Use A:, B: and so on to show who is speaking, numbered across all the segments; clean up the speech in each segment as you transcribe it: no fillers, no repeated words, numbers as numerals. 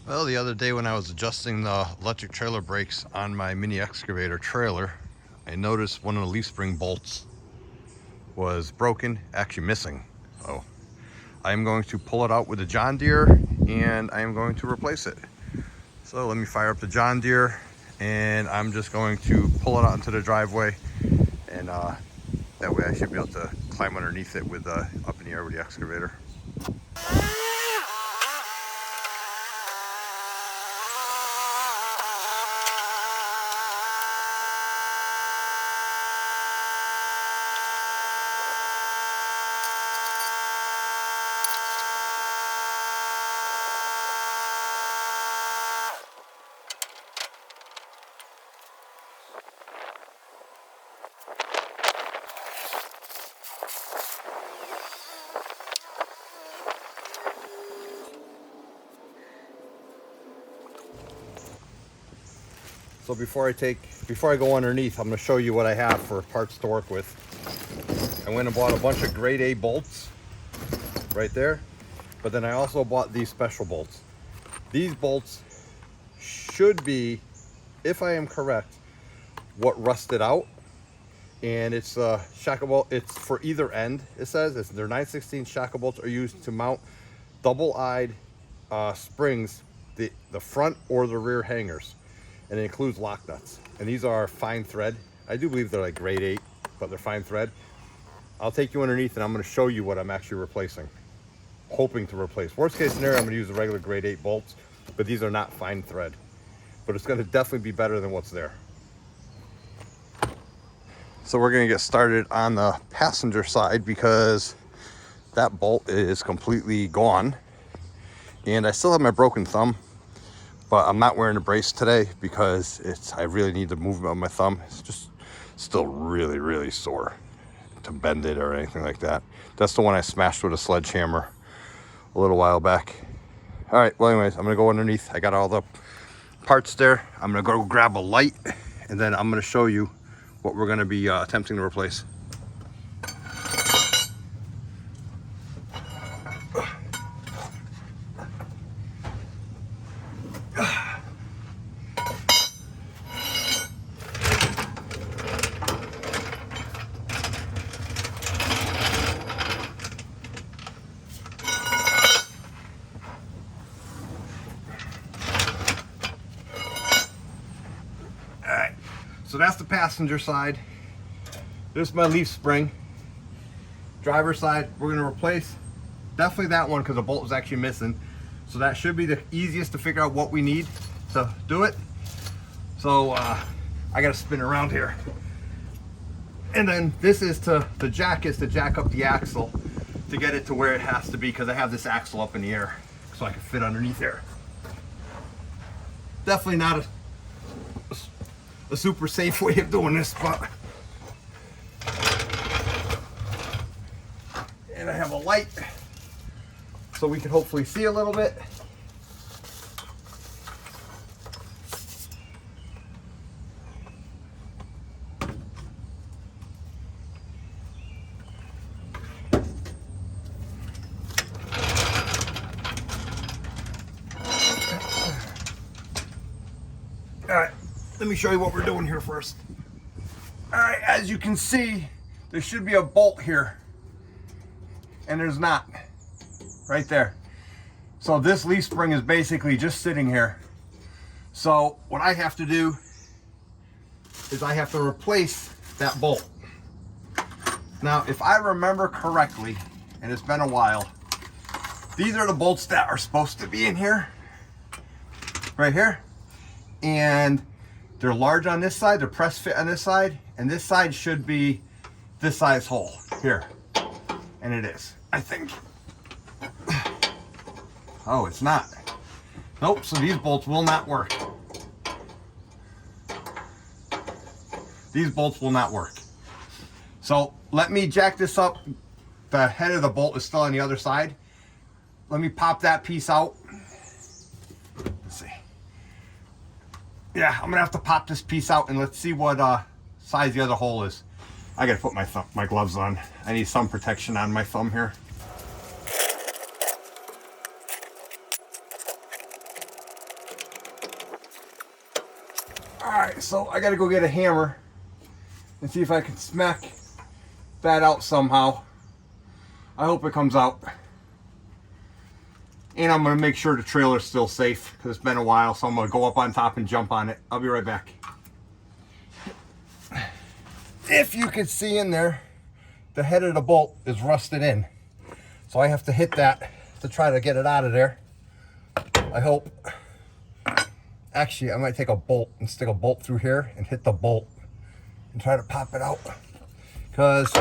A: Well, the other day when I was adjusting the electric trailer brakes on my mini excavator trailer, I noticed one of the leaf spring bolts was broken, actually missing. So I am going to pull it out with the John Deere and I am going to replace it. So let me fire up the John Deere and I'm just going to pull it out into the driveway, and that way I should be able to climb underneath it with up in the air with the excavator. So before I go underneath, I'm going to show you what I have for parts to work with. I went and bought a bunch of grade A bolts right there, but then I also bought these special bolts. These bolts should be, if I am correct, what rusted out, and it's shackle bolt. It's for either end. It says they're 9/16 shackle bolts are used to mount double-eyed springs, the front or the rear hangers. And it includes lock nuts. And these are fine thread. I do believe they're like grade 8, but they're fine thread. I'll take you underneath and I'm going to show you what I'm actually replacing, hoping to replace. Worst case scenario, I'm going to use the regular grade 8 bolts, but these are not fine thread. But it's going to definitely be better than what's there. So we're going to get started on the passenger side because that bolt is completely gone. And I still have my broken thumb, but I'm not wearing a brace today because I really need the movement of my thumb. It's just still really, really sore to bend it or anything like that. That's the one I smashed with a sledgehammer a little while back. All right, well anyways, I'm gonna go underneath. I got all the parts there. I'm gonna go grab a light and then I'm gonna show you what we're gonna be attempting to replace. So that's the passenger side. This is my leaf spring. Driver side, we're gonna replace definitely that one because the bolt was actually missing. So that should be the easiest to figure out what we need to do it. So I gotta spin around here. And then this is the jack is to jack up the axle to get it to where it has to be, because I have this axle up in the air so I can fit underneath there. Definitely not a super safe way of doing this, but and I have a light so we can hopefully see a little bit. All right, let me show you what we're doing here first. All right, as you can see, there should be a bolt here, and there's not, right there. So this leaf spring is basically just sitting here. So what I have to do is I have to replace that bolt. Now, if I remember correctly, and it's been a while, these are the bolts that are supposed to be in here, right here. And they're large on this side, they're press fit on this side, and this side should be this size hole here. And it is, I think. Oh, it's not. Nope, so these bolts will not work. These bolts will not work. So let me jack this up. The head of the bolt is still on the other side. Let me pop that piece out. Let's see. Yeah, I'm gonna have to pop this piece out and let's see what size the other hole is. I gotta put my gloves on. I need some protection on my thumb here. All right, so I gotta go get a hammer and see if I can smack that out somehow. I hope it comes out. And I'm gonna make sure the trailer's still safe because it's been a while, so I'm gonna go up on top and jump on it. I'll be right back. If you can see in there, the head of the bolt is rusted in. So I have to hit that to try to get it out of there. I hope. Actually, I might take a bolt and stick a bolt through here and hit the bolt and try to pop it out. Because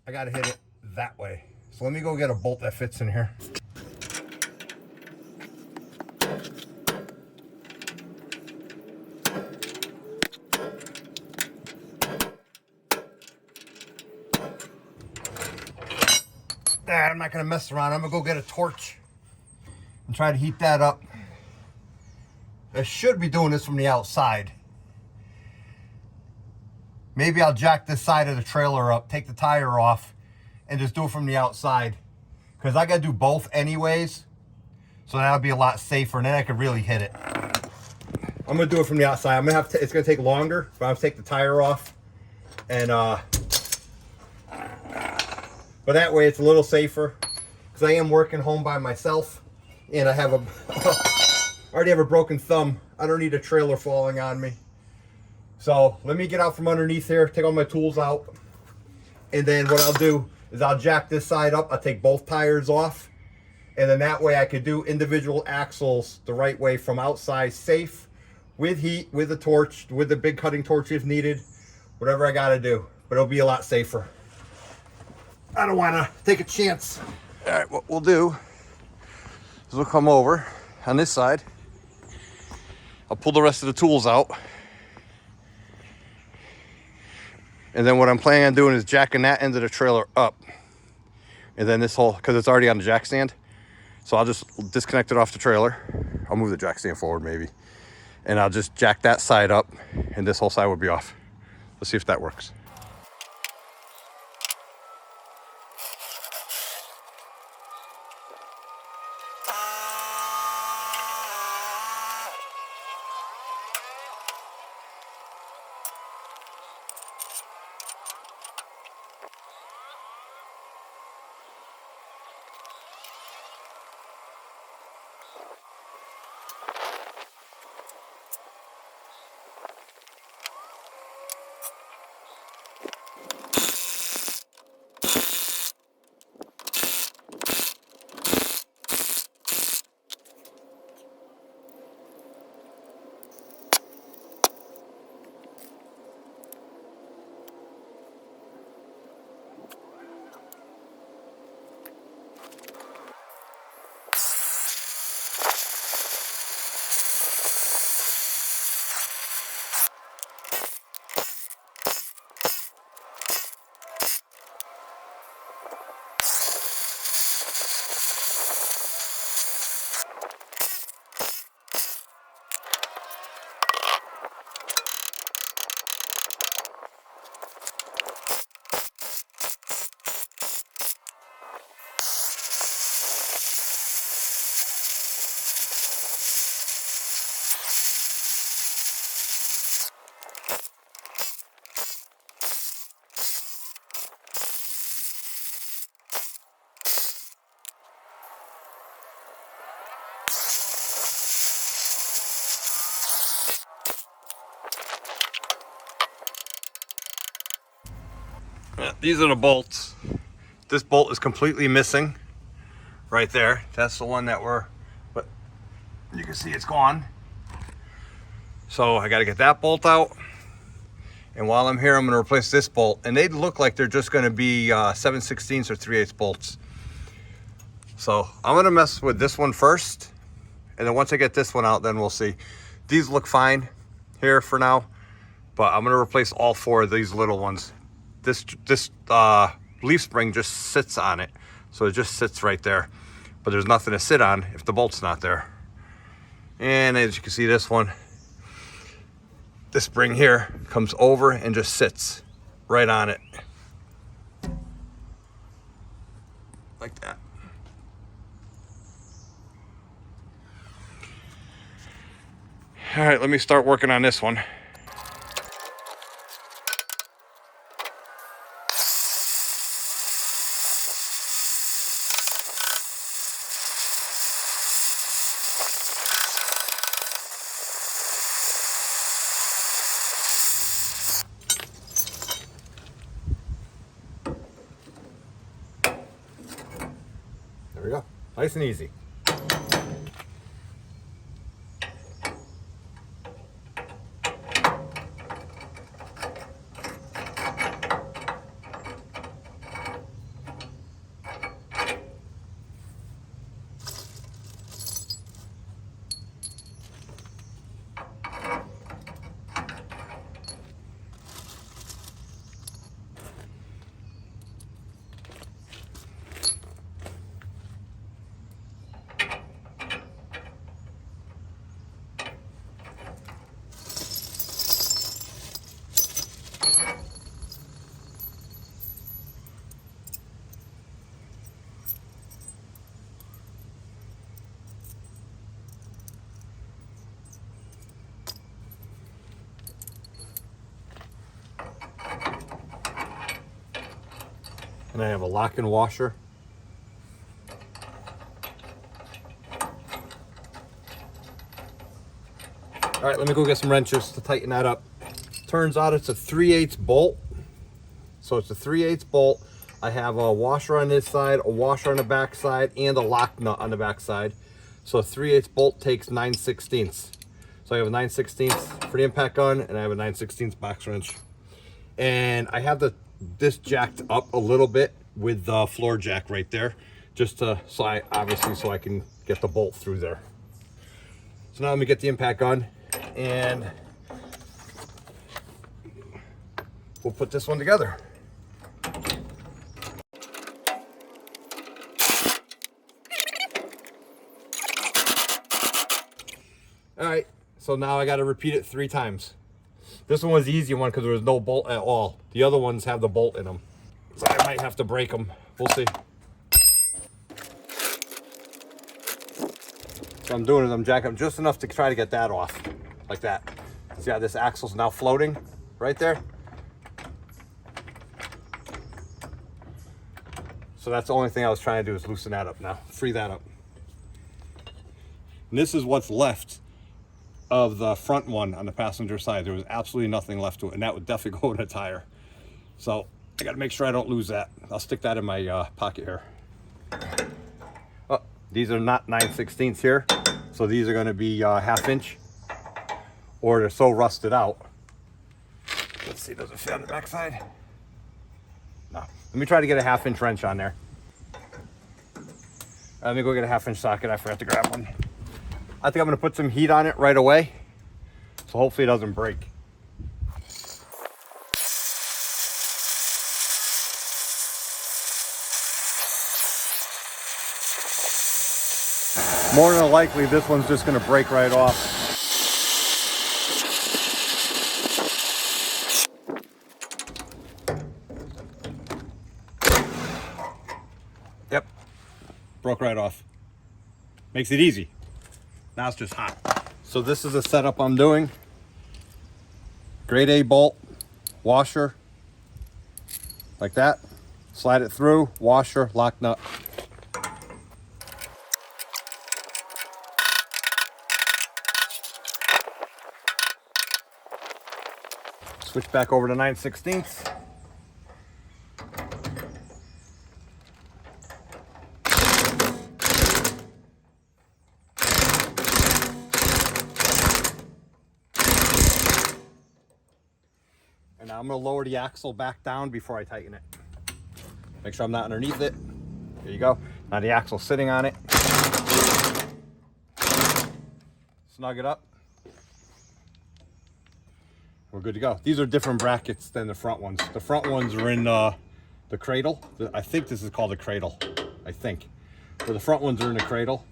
A: I gotta hit it that way. So let me go get a bolt that fits in here. I'm not gonna mess around. I'm gonna go get a torch and try to heat that up. I should be doing this from the outside. Maybe I'll jack this side of the trailer up, take the tire off, and just do it from the outside. Because I gotta do both anyways. So that'll be a lot safer, and then I could really hit it. I'm gonna do it from the outside. I'm gonna have to, it's gonna take longer, but I'll take the tire off. And but that way it's a little safer. Because I am working home by myself. And I have I already have a broken thumb. I don't need a trailer falling on me. So let me get out from underneath here, take all my tools out. And then what I'll do is I'll jack this side up. I'll take both tires off. And then that way I could do individual axles the right way from outside, safe, with heat, with a torch, with the big cutting torch if needed. Whatever I gotta do. But it'll be a lot safer. I don't wanna take a chance. All right, what we'll do is we'll come over on this side. I'll pull the rest of the tools out. And then what I'm planning on doing is jacking that end of the trailer up. And then this whole, because it's already on the jack stand. So I'll just disconnect it off the trailer. I'll move the jack stand forward maybe. And I'll just jack that side up and this whole side will be off. Let's see if that works. These are the bolts. This bolt is completely missing right there. That's the one that but you can see it's gone. So I got to get that bolt out. And while I'm here, I'm going to replace this bolt. And they look like they're just going to be 7/16 or 3/8 bolts. So I'm going to mess with this one first. And then once I get this one out, then we'll see. These look fine here for now. But I'm going to replace all 4 of these little ones. This leaf spring just sits on it. So it just sits right there. But there's nothing to sit on if the bolt's not there. And as you can see, this one, this spring here comes over and just sits right on it. Like that. All right, let me start working on this one. There we go, nice and easy. And I have a lock and washer. All right, let me go get some wrenches to tighten that up. Turns out it's a 3/8 bolt. So it's a 3/8 bolt. I have a washer on this side, a washer on the back side, and a lock nut on the back side. So a 3/8 bolt takes 9/16. So I have a 9/16 for the impact gun, and I have a 9/16 box wrench. And I have this jacked up a little bit with the floor jack right there, just to so I can get the bolt through there. So now let me get the impact gun, and we'll put this one together. All right, so now I got to repeat it 3 times. This one was the easy one because there was no bolt at all. The other ones have the bolt in them. So I might have to break them. We'll see. So what I'm doing is I'm jacking up just enough to try to get that off. Like that. See how this axle's now floating right there? So that's the only thing I was trying to do is loosen that up now. Free that up. And this is what's left of the front one on the passenger side. There was absolutely nothing left to it, and that would definitely go in a tire. So I got to make sure I don't lose that. I'll stick that in my pocket here. Oh, these are not 9/16 here, so these are going to be 1/2 inch, or they're so rusted out. Let's see, does it fit on the back side? No. Let me try to get a 1/2 inch wrench on there. Let me go get a 1/2 inch socket. I forgot to grab one. I think I'm going to put some heat on it right away, so hopefully it doesn't break. More than likely, this one's just going to break right off. Yep, broke right off. Makes it easy. Now it's just hot. So this is the setup I'm doing. Grade A bolt, washer, like that. Slide it through, washer, lock nut. Switch back over to 9/16. And now I'm going to lower the axle back down before I tighten it. Make sure I'm not underneath it. There you go. Now the axle's sitting on it. Snug it up. We're good to go. These are different brackets than the front ones. The front ones are in the cradle. I think this is called a cradle. I think. But the front ones are in the cradle.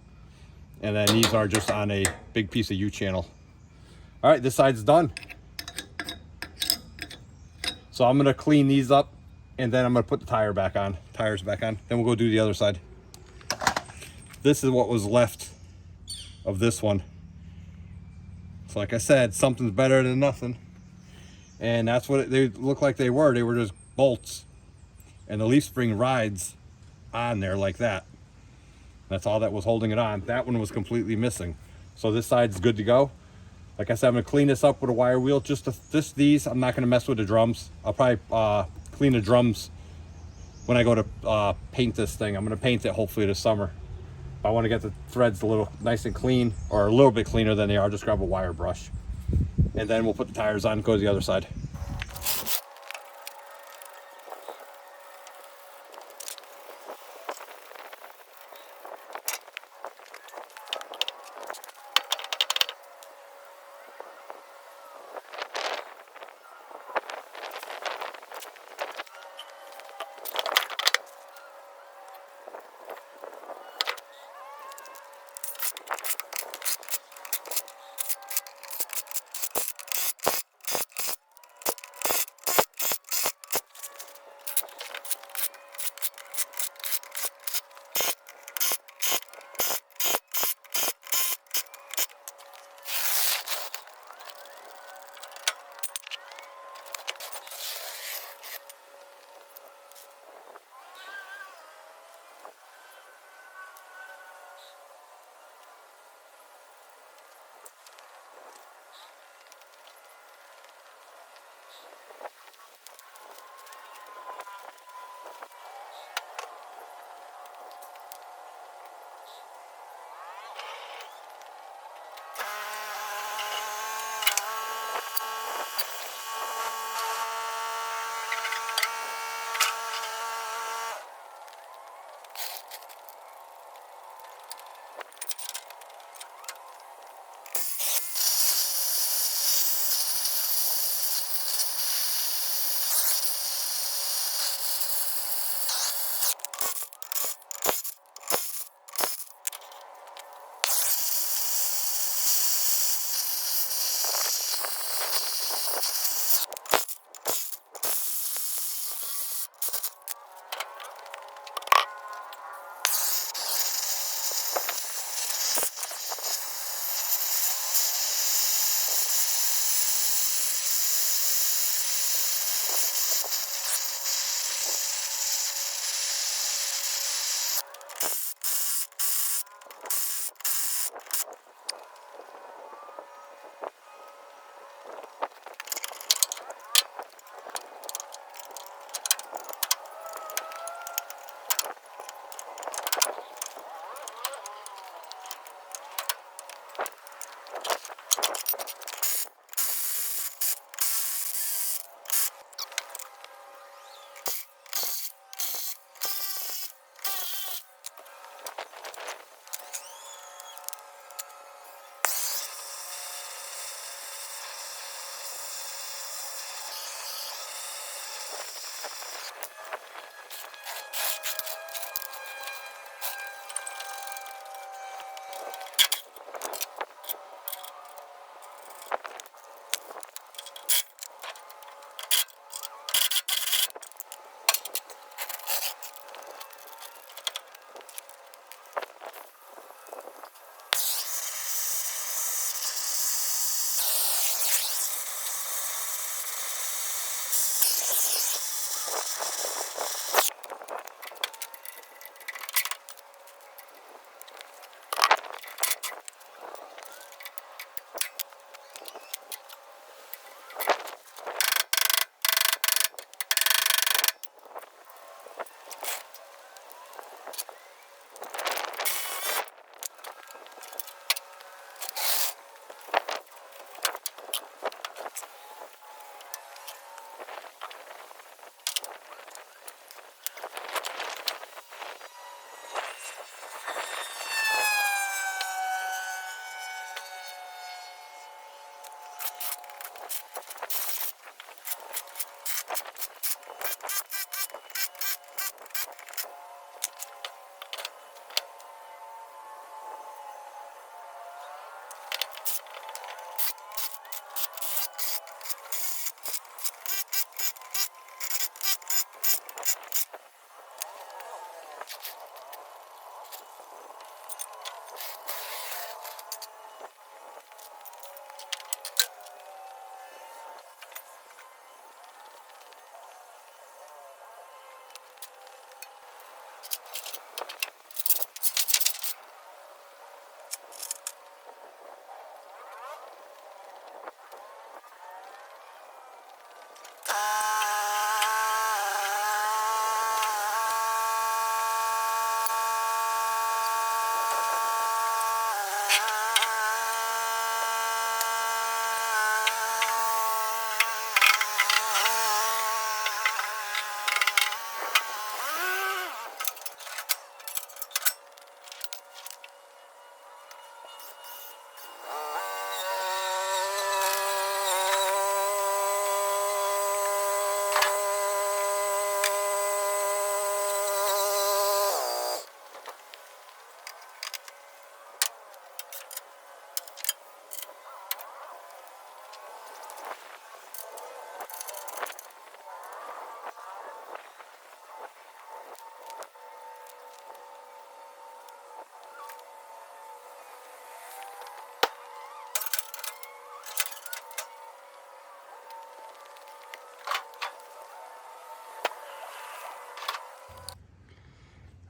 A: And then these are just on a big piece of U-channel. All right, this side's done. So I'm gonna clean these up, and then I'm gonna put the tires back on. Then we'll go do the other side. This is what was left of this one. So like I said, something's better than nothing. And that's what they look like. They were just bolts, and the leaf spring rides on there like that. That's all that was holding it on. That one was completely missing. So this side's good to go. Like I said, I'm gonna clean this up with a wire wheel. Just these. I'm not gonna mess with the drums. I'll probably clean the drums when I go to paint this thing. I'm gonna paint it hopefully this summer. If I want to get the threads a little nice and clean, or a little bit cleaner than they are, just grab a wire brush, and then we'll put the tires on and go to the other side.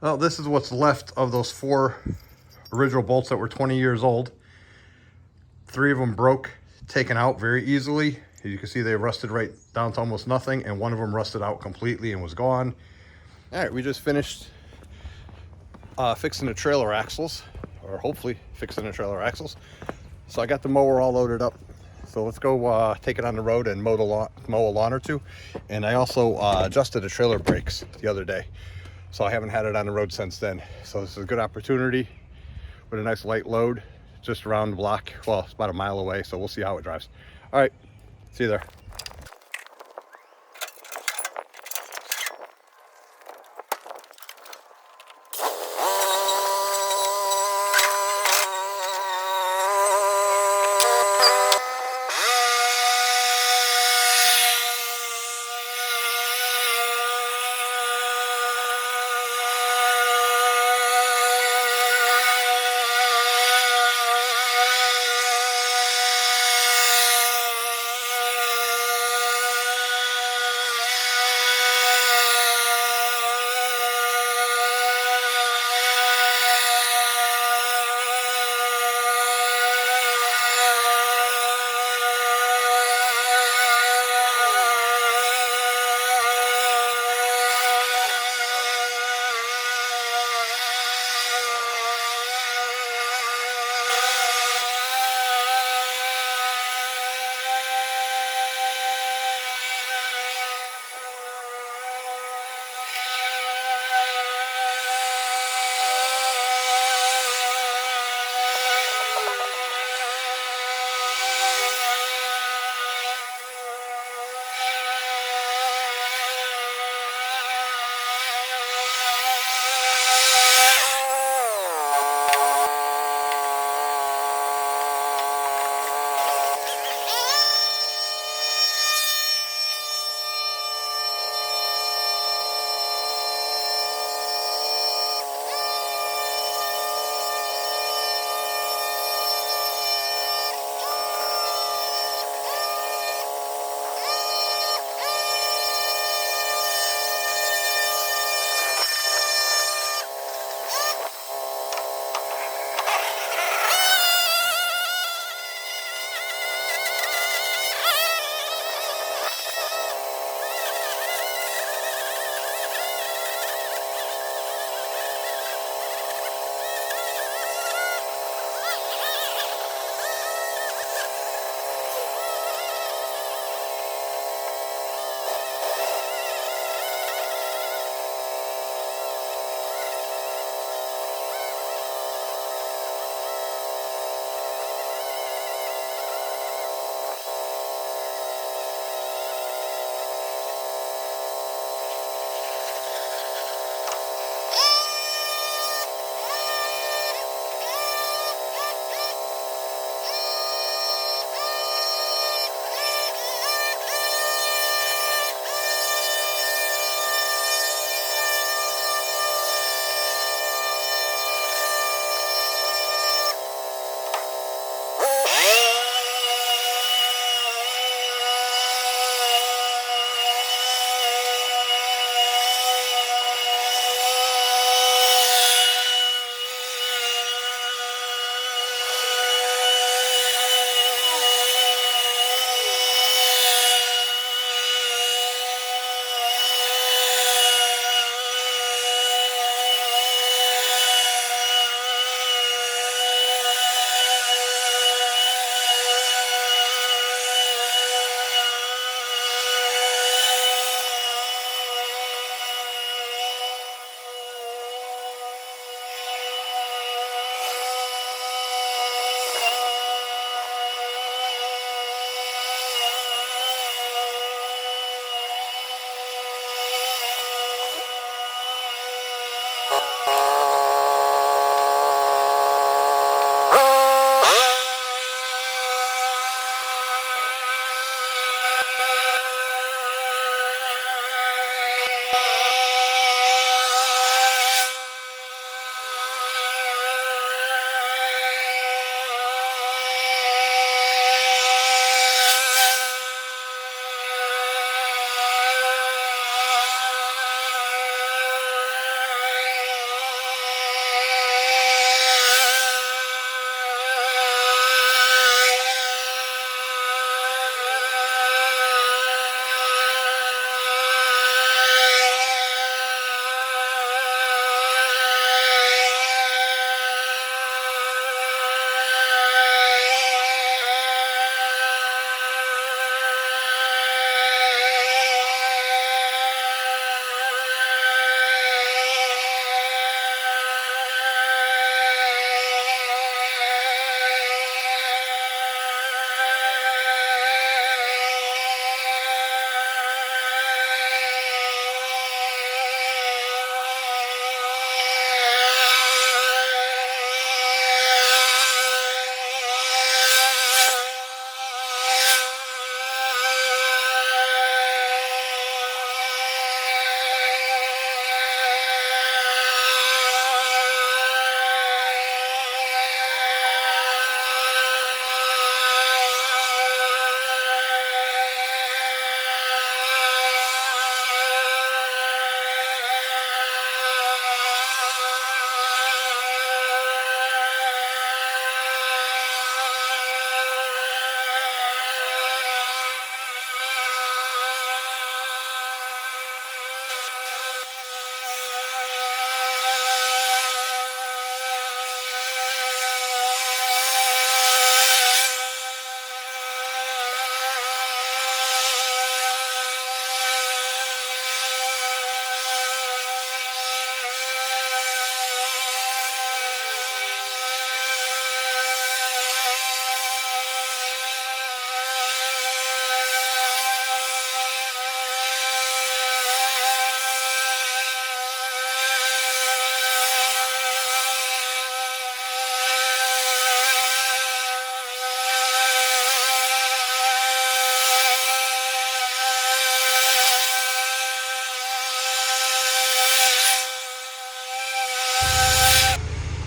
A: Well, this is what's left of those 4 original bolts that were 20 years old. 3 of them broke, taken out very easily. As you can see, they rusted right down to almost nothing, and one of them rusted out completely and was gone. All right, we just finished fixing the trailer axles, or hopefully fixing the trailer axles. So I got the mower all loaded up. So let's go take it on the road and mow a lawn or two. And I also adjusted the trailer brakes the other day. So I haven't had it on the road since then. So this is a good opportunity with a nice light load just around the block. Well, it's about a mile away, so we'll see how it drives. All right, see you there.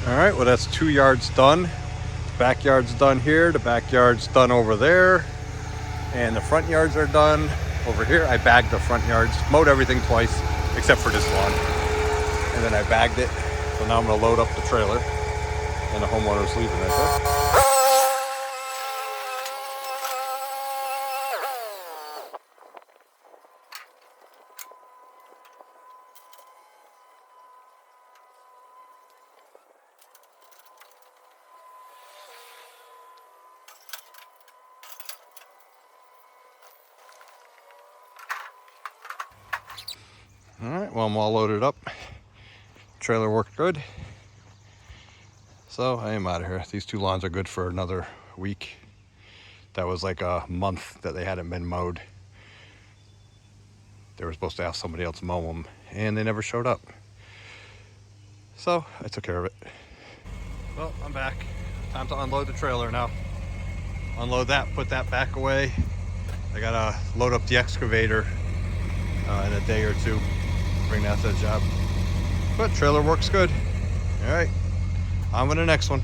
A: All right, well that's 2 yards done. The backyard's done here, the backyard's done over there, and the front yards are done over here. I bagged the front yards, mowed everything twice, except for this lawn. And then I bagged it. So now I'm gonna load up the trailer, and the homeowner's leaving right there. All right, well, I'm all loaded up. Trailer worked good. So I am out of here. These 2 lawns are good for another week. That was like a month that they hadn't been mowed. They were supposed to have somebody else mow them, and they never showed up. So I took care of it. Well, I'm back. Time to unload the trailer now. Unload that, put that back away. I gotta load up the excavator in a day or 2. Bring that to the job. But trailer works good. All right, on with the next one.